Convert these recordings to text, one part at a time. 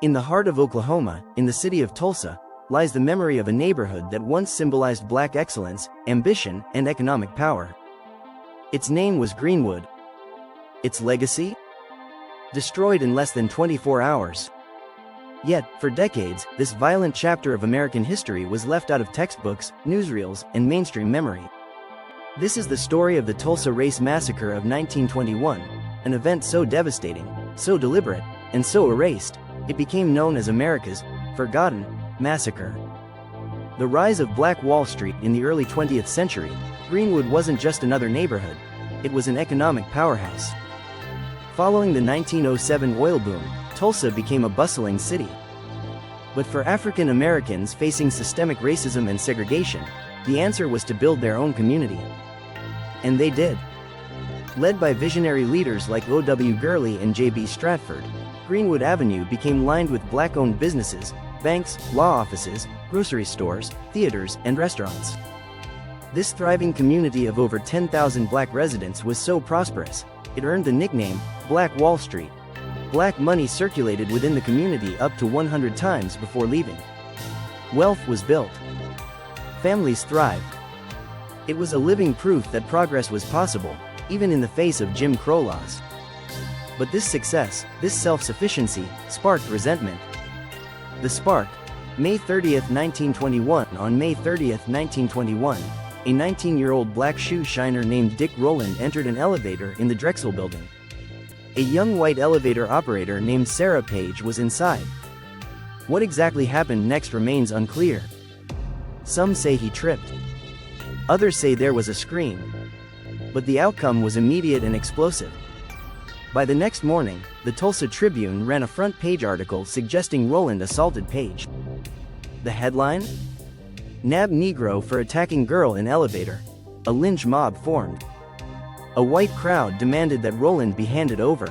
In the heart of Oklahoma, in the city of Tulsa, lies the memory of a neighborhood that once symbolized black excellence, ambition, and economic power. Its name was Greenwood. Its legacy? Destroyed in less than 24 hours. Yet, for decades, this violent chapter of American history was left out of textbooks, newsreels, and mainstream memory. This is the story of the Tulsa Race Massacre of 1921, an event so devastating, so deliberate, and so erased, it became known as America's forgotten massacre. The rise of Black Wall Street in the early 20th century, Greenwood wasn't just another neighborhood, it was an economic powerhouse. Following the 1907 oil boom, Tulsa became a bustling city. But for African Americans facing systemic racism and segregation, the answer was to build their own community. And they did. Led by visionary leaders like O.W. Gurley and J.B. Stratford, Greenwood Avenue became lined with black-owned businesses, banks, law offices, grocery stores, theaters, and restaurants. This thriving community of over 10,000 black residents was so prosperous, it earned the nickname Black Wall Street. Black money circulated within the community up to 100 times before leaving. Wealth was built. Families thrived. It was a living proof that progress was possible, even in the face of Jim Crow laws. But this success, this self-sufficiency, sparked resentment. The spark, May 30, 1921. On May 30, 1921, a 19-year-old black shoe shiner named Dick Rowland entered an elevator in the Drexel building. A young white elevator operator named Sarah Page was inside. What exactly happened next remains unclear. Some say he tripped. Others say there was a scream. But the outcome was immediate and explosive. By the next morning, the Tulsa Tribune ran a front-page article suggesting Rowland assaulted Page. The headline? Nab Negro for attacking girl in elevator. A lynch mob formed. A white crowd demanded that Rowland be handed over.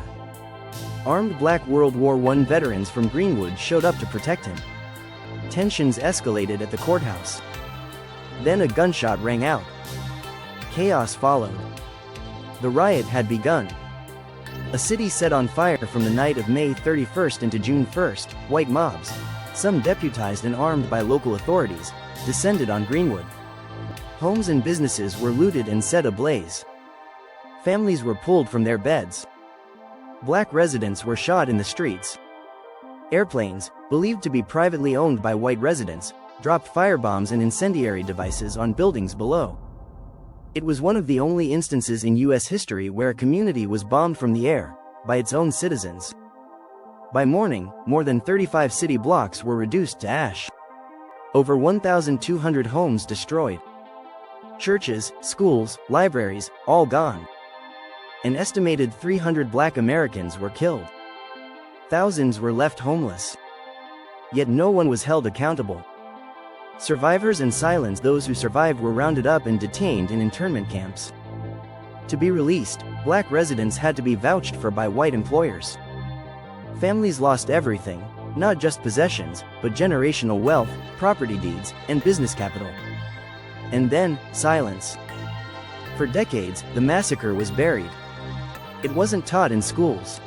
Armed black World War I veterans from Greenwood showed up to protect him. Tensions escalated at the courthouse. Then a gunshot rang out. Chaos followed. The riot had begun. A city set on fire from the night of May 31st into June 1st, white mobs, some deputized and armed by local authorities, descended on Greenwood. Homes and businesses were looted and set ablaze. Families were pulled from their beds. Black residents were shot in the streets. Airplanes, believed to be privately owned by white residents, dropped firebombs and incendiary devices on buildings below. It was one of the only instances in U.S. history where a community was bombed from the air, by its own citizens. By morning, more than 35 city blocks were reduced to ash. Over 1,200 homes destroyed. Churches, schools, libraries, all gone. An estimated 300 black Americans were killed. Thousands were left homeless. Yet no one was held accountable. Survivors and silenced those who survived were rounded up and detained in internment camps. To be released, black residents had to be vouched for by white employers. Families lost everything, not just possessions, but generational wealth, property deeds, and business capital. And then, silence. For decades, the massacre was buried. It wasn't taught in schools.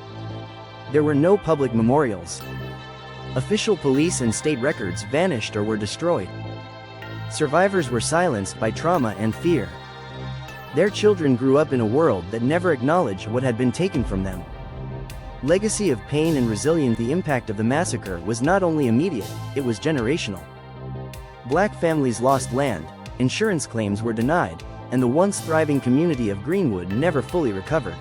There were no public memorials. Official police and state records vanished or were destroyed. Survivors were silenced by trauma and fear. Their children grew up in a world that never acknowledged what had been taken from them. Legacy of pain and resilience. The impact of the massacre was not only immediate, it was generational. Black families lost land, insurance claims were denied, and the once thriving community of Greenwood never fully recovered.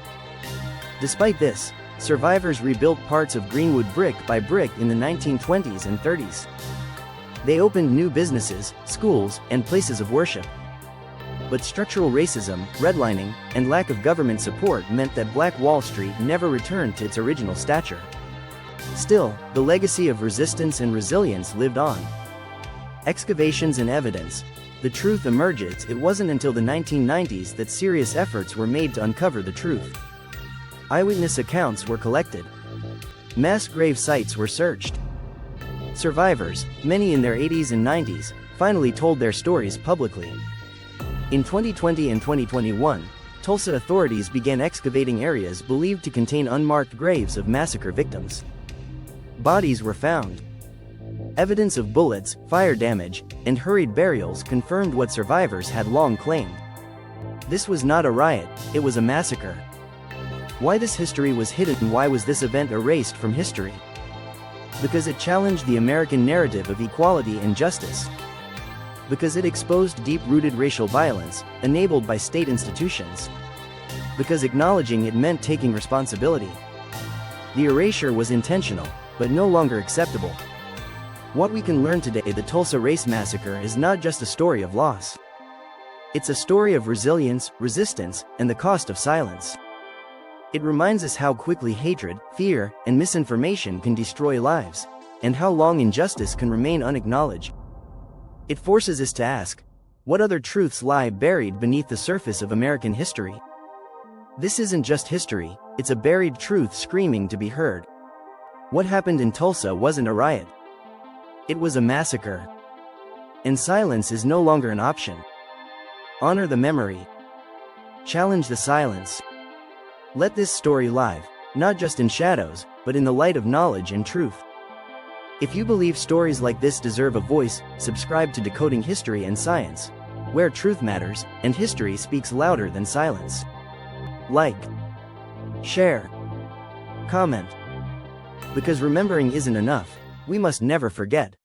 Despite this, survivors rebuilt parts of Greenwood brick by brick in the 1920s and 30s. They opened new businesses, schools, and places of worship. But structural racism, redlining, and lack of government support meant that Black Wall Street never returned to its original stature. Still, the legacy of resistance and resilience lived on. Excavations and evidence. The truth emerges. It wasn't until the 1990s that serious efforts were made to uncover the truth. Eyewitness accounts were collected. Mass grave sites were searched. Survivors, many in their 80s and 90s, finally told their stories publicly. In 2020 and 2021, Tulsa authorities began excavating areas believed to contain unmarked graves of massacre victims. Bodies were found. Evidence of bullets, fire damage, and hurried burials confirmed what survivors had long claimed. This was not a riot, it was a massacre. Why this history was hidden and why was this event erased from history? Because it challenged the American narrative of equality and justice. Because it exposed deep-rooted racial violence, enabled by state institutions. Because acknowledging it meant taking responsibility. The erasure was intentional, but no longer acceptable. What we can learn today: the Tulsa Race Massacre is not just a story of loss. It's a story of resilience, resistance, and the cost of silence. It reminds us how quickly hatred, fear, and misinformation can destroy lives, and how long injustice can remain unacknowledged. It forces us to ask, what other truths lie buried beneath the surface of American history? This isn't just history, it's a buried truth screaming to be heard. What happened in Tulsa wasn't a riot. It was a massacre. And silence is no longer an option. Honor the memory. Challenge the silence. Let this story live, not just in shadows, but in the light of knowledge and truth. If you believe stories like this deserve a voice, subscribe to Decoding History and Science, where truth matters, and history speaks louder than silence. Like, share, comment. Because remembering isn't enough, we must never forget.